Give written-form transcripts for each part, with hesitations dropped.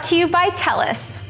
brought to you by Telus.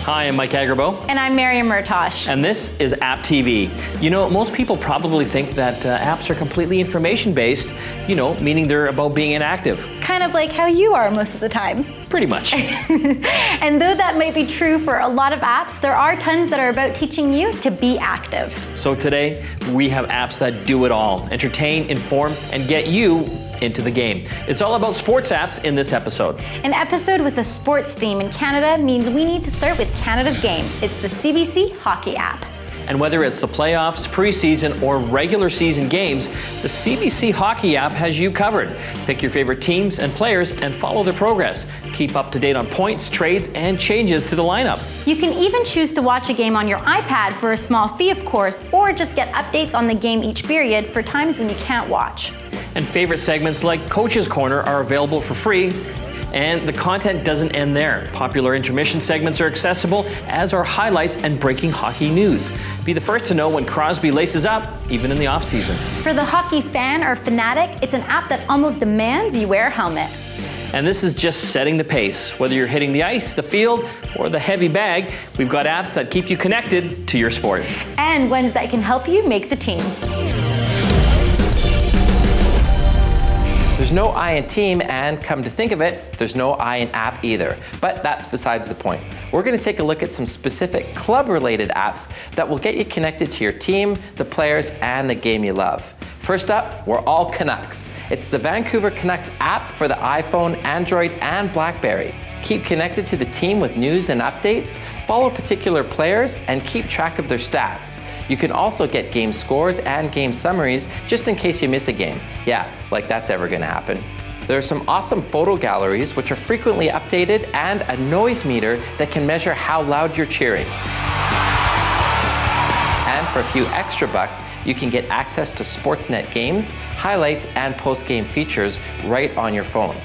Hi, I'm Mike Agarbo. And I'm Miriam Murtosh. And this is AppTV. You know, most people probably think that apps are completely information-based, meaning they're about being inactive. Kind of like how you are most of the time. Pretty much. And though that might be true for a lot of apps, there are tons that are about teaching you to be active. So today, we have apps that do it all. Entertain, inform, and get you into the game. It's all about sports apps in this episode. An episode with a sports theme in Canada means we need to start with Canada's game. It's the CBC Hockey App. And whether it's the playoffs, preseason, or regular season games, the CBC Hockey App has you covered. Pick your favorite teams and players and follow their progress. Keep up to date on points, trades, and changes to the lineup. You can even choose to watch a game on your iPad for a small fee, of course, or just get updates on the game each period for times when you can't watch. And favorite segments like Coach's Corner are available for free. And the content doesn't end there. Popular intermission segments are accessible, as are highlights and breaking hockey news. Be the first to know when Crosby laces up, even in the off-season. For the hockey fan or fanatic, it's an app that almost demands you wear a helmet. And this is just setting the pace. Whether you're hitting the ice, the field, or the heavy bag, we've got apps that keep you connected to your sport. And ones that can help you make the team. There's no I in team, and come to think of it, there's no I in app either. But that's besides the point. We're going to take a look at some specific club-related apps that will get you connected to your team, the players, and the game you love. First up, we're all Canucks. It's the Vancouver Canucks app for the iPhone, Android, and BlackBerry. Keep connected to the team with news and updates, follow particular players, and keep track of their stats. You can also get game scores and game summaries just in case you miss a game. Yeah, like that's ever going to happen. There are some awesome photo galleries which are frequently updated, and a noise meter that can measure how loud you're cheering. And for a few extra bucks, you can get access to Sportsnet games, highlights, and post-game features right on your phone.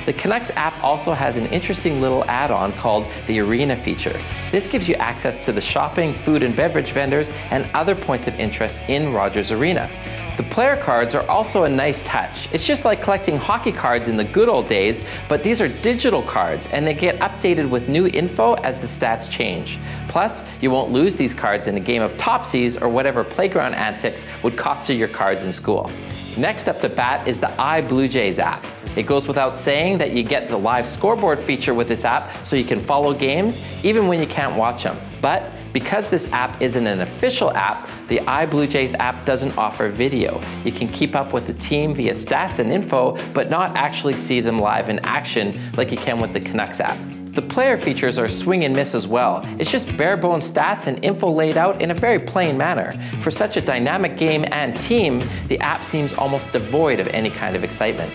The Canucks app also has an interesting little add-on called the Arena feature. This gives you access to the shopping, food and beverage vendors, and other points of interest in Rogers Arena. The player cards are also a nice touch. It's just like collecting hockey cards in the good old days, but these are digital cards and they get updated with new info as the stats change. Plus, you won't lose these cards in a game of Topsies or whatever playground antics would cost you your cards in school. Next up to bat is the iBlueJays app. It goes without saying that you get the live scoreboard feature with this app so you can follow games even when you can't watch them. But because this app isn't an official app, the iBlueJays app doesn't offer video. You can keep up with the team via stats and info, but not actually see them live in action like you can with the Canucks app. The player features are swing and miss as well. It's just bare bones stats and info laid out in a very plain manner. For such a dynamic game and team, the app seems almost devoid of any kind of excitement.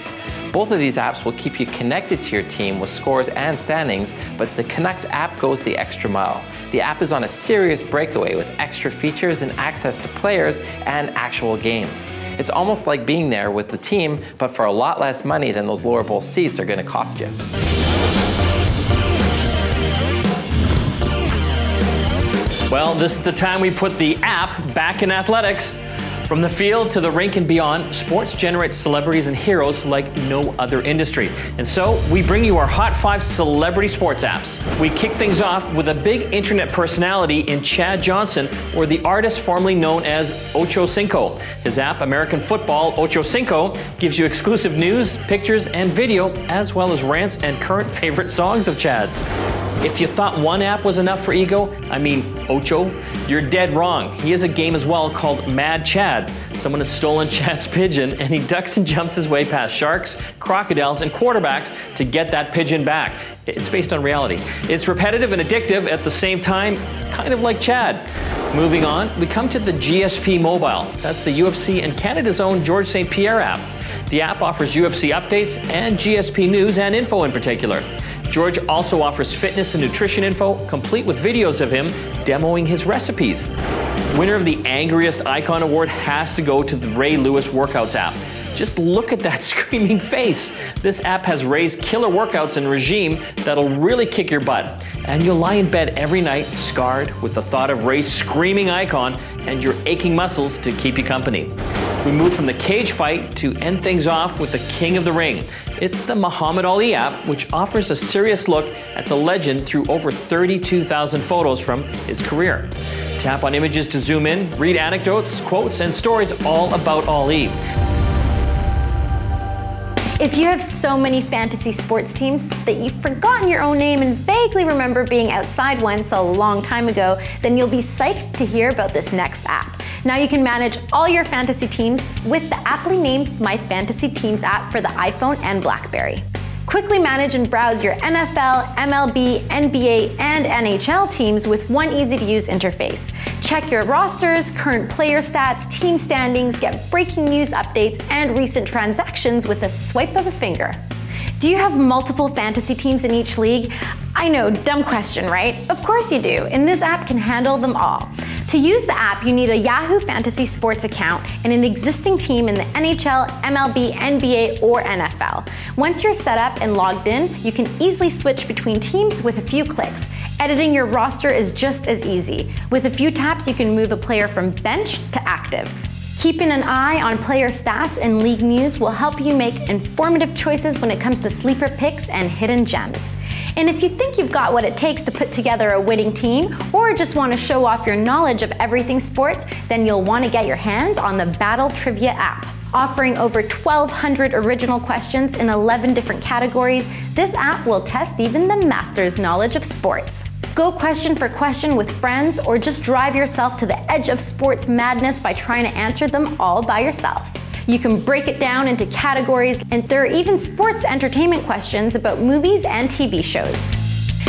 Both of these apps will keep you connected to your team with scores and standings, but the Canucks app goes the extra mile. The app is on a serious breakaway with extra features and access to players and actual games. It's almost like being there with the team, but for a lot less money than those lower bowl seats are going to cost you. Well, this is the time we put the app back in athletics. From the field to the rink and beyond, sports generates celebrities and heroes like no other industry. And so, we bring you our Hot 5 celebrity sports apps. We kick things off with a big internet personality in Chad Johnson, or the artist formerly known as Ochocinco. His app, American Football Ochocinco, gives you exclusive news, pictures, and video, as well as rants and current favorite songs of Chad's. If you thought one app was enough for ego, I mean Ocho, you're dead wrong. He has a game as well called Mad Chad. Someone has stolen Chad's pigeon and he ducks and jumps his way past sharks, crocodiles, and quarterbacks to get that pigeon back. It's based on reality. It's repetitive and addictive at the same time, kind of like Chad. Moving on, we come to the GSP Mobile. That's the UFC and Canada's own George St. Pierre app. The app offers UFC updates and GSP news and info in particular. George also offers fitness and nutrition info, complete with videos of him demoing his recipes. Winner of the Angriest Icon Award has to go to the Ray Lewis Workouts app. Just look at that screaming face. This app has Ray's killer workouts and regime that'll really kick your butt. And you'll lie in bed every night scarred with the thought of Ray's screaming icon and your aching muscles to keep you company. We move from the cage fight to end things off with the king of the ring. It's the Mohammad Ali app, which offers a serious look at the legend through over 32,000 photos from his career. Tap on images to zoom in, read anecdotes, quotes, and stories all about Ali. If you have so many fantasy sports teams that you've forgotten your own name and vaguely remember being outside once a long time ago, then you'll be psyched to hear about this next app. Now you can manage all your fantasy teams with the aptly named My Fantasy Teams app for the iPhone and BlackBerry. Quickly manage and browse your NFL, MLB, NBA, and NHL teams with one easy-to-use interface. Check your rosters, current player stats, team standings, get breaking news updates, and recent transactions with a swipe of a finger. Do you have multiple fantasy teams in each league? I know, dumb question, right? Of course you do, and this app can handle them all. To use the app, you need a Yahoo Fantasy Sports account and an existing team in the NHL, MLB, NBA, or NFL. Once you're set up and logged in, you can easily switch between teams with a few clicks. Editing your roster is just as easy. With a few taps, you can move a player from bench to active. Keeping an eye on player stats and league news will help you make informative choices when it comes to sleeper picks and hidden gems. And if you think you've got what it takes to put together a winning team, or just want to show off your knowledge of everything sports, then you'll want to get your hands on the Battle Trivia app. Offering over 1,200 original questions in 11 different categories, this app will test even the master's knowledge of sports. Go question for question with friends, or just drive yourself to the edge of sports madness by trying to answer them all by yourself. You can break it down into categories, and there are even sports entertainment questions about movies and TV shows.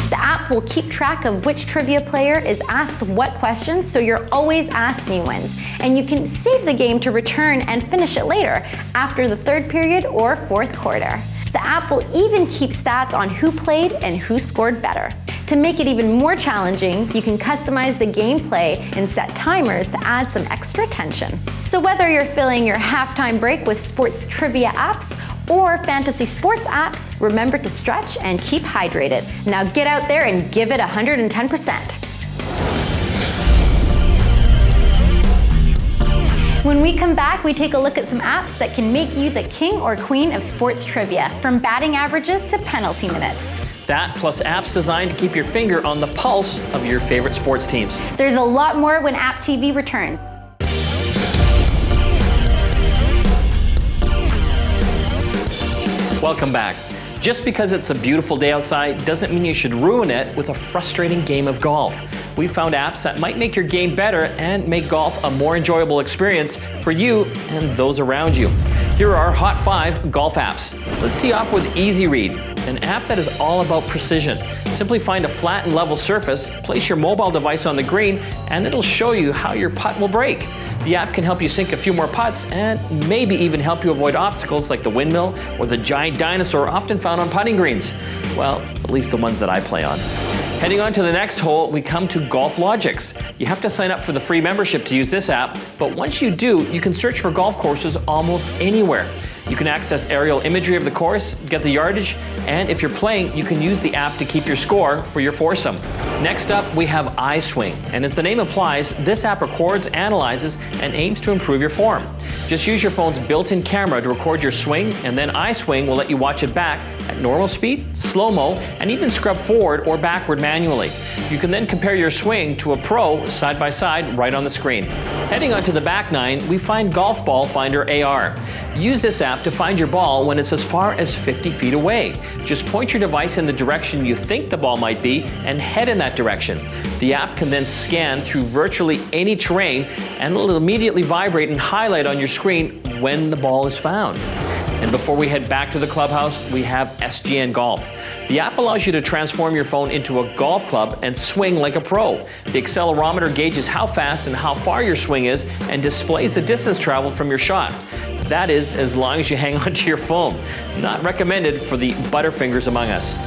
The app will keep track of which trivia player is asked what questions, so you're always asked new ones. And you can save the game to return and finish it later, after the third period or fourth quarter. The app will even keep stats on who played and who scored better. To make it even more challenging, you can customize the gameplay and set timers to add some extra tension. So whether you're filling your halftime break with sports trivia apps or fantasy sports apps, remember to stretch and keep hydrated. Now get out there and give it 110%. When we come back, we take a look at some apps that can make you the king or queen of sports trivia, from batting averages to penalty minutes. That plus apps designed to keep your finger on the pulse of your favorite sports teams. There's a lot more when AppTV returns. Welcome back. Just because it's a beautiful day outside doesn't mean you should ruin it with a frustrating game of golf. We found apps that might make your game better and make golf a more enjoyable experience for you and those around you. Here are our Hot 5 golf apps. Let's tee off with Eez-Read, an app that is all about precision. Simply find a flat and level surface, place your mobile device on the green, and it'll show you how your putt will break. The app can help you sink a few more putts and maybe even help you avoid obstacles like the windmill or the giant dinosaur often found on putting greens. Well, at least the ones that I play on. Heading on to the next hole, we come to GolfLogix. You have to sign up for the free membership to use this app, but once you do, you can search for golf courses almost anywhere. You can access aerial imagery of the course, get the yardage, and if you're playing, you can use the app to keep your score for your foursome. Next up, we have iSwing, and as the name implies, this app records, analyzes, and aims to improve your form. Just use your phone's built-in camera to record your swing, and then iSwing will let you watch it back at normal speed, slow-mo, and even scrub forward or backward manually. You can then compare your swing to a pro side by side right on the screen. Heading on to the back nine, we find Golf Ball Finder AR. Use this app to find your ball when it's as far as 50 feet away. Just point your device in the direction you think the ball might be and head in that direction. The app can then scan through virtually any terrain and it'll immediately vibrate and highlight on your screen when the ball is found. And before we head back to the clubhouse, we have SGN Golf. The app allows you to transform your phone into a golf club and swing like a pro. The accelerometer gauges how fast and how far your swing is and displays the distance traveled from your shot. That is, as long as you hang on to your phone. Not recommended for the butterfingers among us.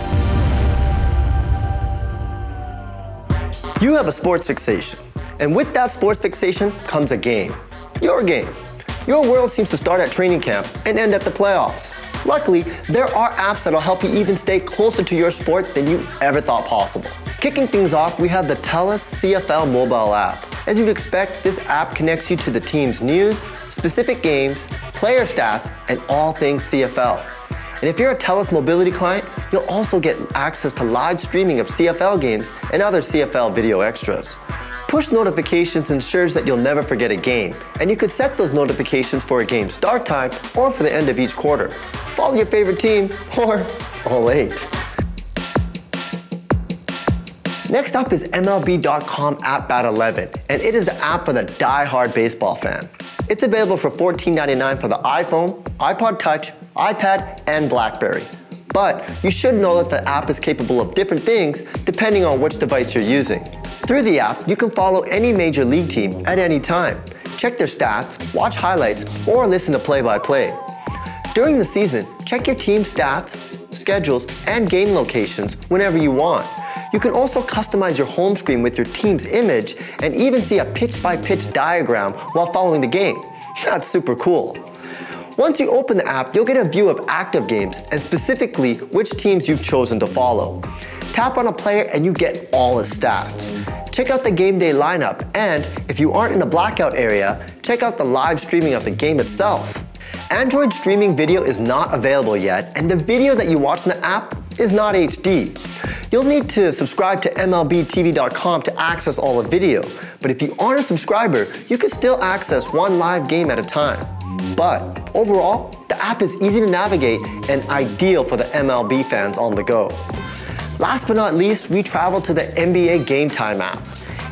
You have a sports fixation, and with that sports fixation comes a game. Your game. Your world seems to start at training camp and end at the playoffs. Luckily, there are apps that'll help you even stay closer to your sport than you ever thought possible. Kicking things off, we have the Telus CFL Mobile app. As you'd expect, this app connects you to the team's news, specific games, player stats, and all things CFL. And if you're a Telus mobility client, you'll also get access to live streaming of CFL games and other CFL video extras. Push notifications ensures that you'll never forget a game, and you could set those notifications for a game start time or for the end of each quarter. Follow your favorite team, or all 8. Next up is MLB.com At Bat 11, and it is the app for the die-hard baseball fan. It's available for $14.99 for the iPhone, iPod Touch, iPad, and BlackBerry. But you should know that the app is capable of different things depending on which device you're using. Through the app, you can follow any major league team at any time, check their stats, watch highlights, or listen to play-by-play. During the season, check your team's stats, schedules, and game locations whenever you want. You can also customize your home screen with your team's image and even see a pitch-by-pitch diagram while following the game. That's super cool. Once you open the app, you'll get a view of active games and specifically which teams you've chosen to follow. Tap on a player and you get all his stats. Check out the game day lineup, and if you aren't in a blackout area, check out the live streaming of the game itself. Android streaming video is not available yet, and the video that you watch in the app is not HD. You'll need to subscribe to MLBTV.com to access all the video, but if you aren't a subscriber, you can still access one live game at a time. But overall, the app is easy to navigate and ideal for the MLB fans on the go. Last but not least, we travel to the NBA Game Time app.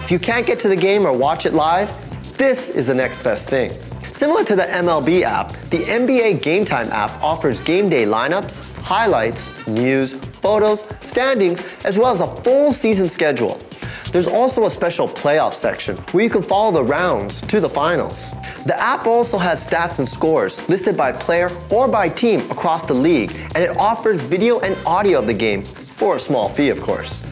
If you can't get to the game or watch it live, this is the next best thing. Similar to the MLB app, the NBA Game Time app offers game day lineups, highlights, news, photos, standings, as well as a full season schedule. There's also a special playoff section where you can follow the rounds to the finals. The app also has stats and scores listed by player or by team across the league, and it offers video and audio of the game for a small fee, of course.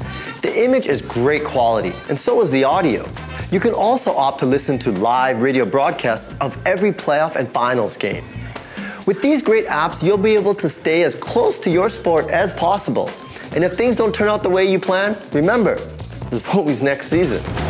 The image is great quality, and so is the audio. You can also opt to listen to live radio broadcasts of every playoff and finals game. With these great apps, you'll be able to stay as close to your sport as possible. And if things don't turn out the way you plan, remember, there's always next season.